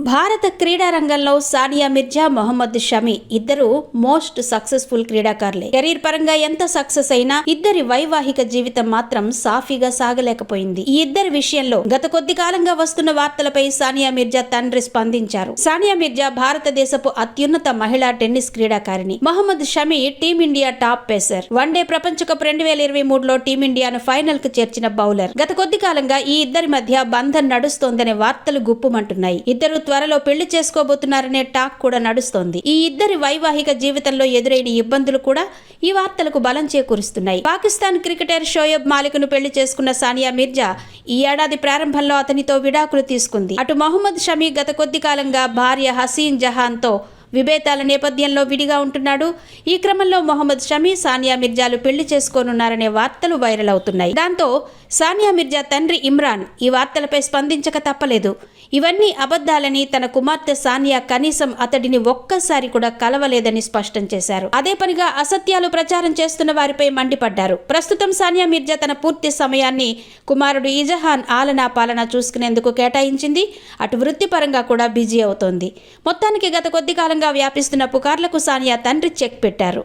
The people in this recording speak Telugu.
భారత క్రీడా రంగంలో సానియా మిర్జా, మొహమ్మద్ షమి ఇద్దరు మోస్ట్ సక్సెస్ఫుల్ క్రీడాకారులే. కెరీర్ పరంగా ఎంత సక్సెస్ అయినా ఇద్దరి వైవాహిక జీవితం మాత్రం సాఫీగా సాగలేకపోయింది. ఈ ఇద్దరి విషయంలో గత కొద్ది కాలంగా వస్తున్న వార్తలపై సానియా మిర్జా తండ్రి స్పందించారు. సానియా మిర్జా భారతదేశపు అత్యున్నత మహిళా టెన్నిస్ క్రీడాకారిణి. Mohammed Shami Team India top pacer. One day ప్రపంచ కప్ 2023లో టీమిండియాను ఫైనల్ కు చేర్చిన బౌలర్. గత కొద్ది కాలంగా ఈ ఇద్దరి మధ్య బంధం నడుస్తోందనే వార్తలు గుప్పుమంటున్నాయి. ఇద్దరు త్వరలో పెళ్లి చేసుకోబోతున్నారనే టాక్ కూడా నడుస్తోంది. ఈ ఇద్దరి వైవాహిక జీవితంలో ఎదురైన ఇబ్బందులు కూడా ఈ వార్తలకు బలం చేకూరుస్తున్నాయి. పాకిస్తాన్ క్రికెటర్ షోయబ్ మాలిక్ ను పెళ్లి చేసుకున్న సానియా మిర్జా ఈ ఏడాది ప్రారంభంలో అతనితో విడాకులు తీసుకుంది. అటు మొహమ్మద్ షమి గత కొద్ది కాలంగా భార్య హసీన్ జహాన్ తో విభేదాల నేపథ్యంలో విడిగా ఉంటున్నాడు. ఈ క్రమంలో మొహమ్మద్ షమి, సానియా మిర్జాలు పెళ్లి చేసుకోనున్నారనే వార్తలు వైరల్ అవుతున్నాయి. దాంతో సానియా మిర్జా తండ్రి ఇమ్రాన్ ఈ వార్తలపై స్పందించక తప్పలేదు. ఇవన్నీ అబద్ధాలని, తన కుమార్తె సానియా కనీసం అతడిని ఒక్కసారి కూడా కలవలేదని స్పష్టం చేశారు. అదే పనిగా అసత్యాలు ప్రచారం చేస్తున్న వారిపై మండిపడ్డారు. ప్రస్తుతం సానియా మిర్జా తన పూర్తి సమయాన్ని కుమారుడు ఇజహాన్ ఆలనా పాలన చూసుకునేందుకు కేటాయించింది. అటు వృత్తిపరంగా కూడా బిజీ అవుతోంది. మొత్తానికి గత కొద్ది కాలంగా వ్యాపిస్తున్న పుకార్లకు సానియా తండ్రి చెక్ పెట్టారు.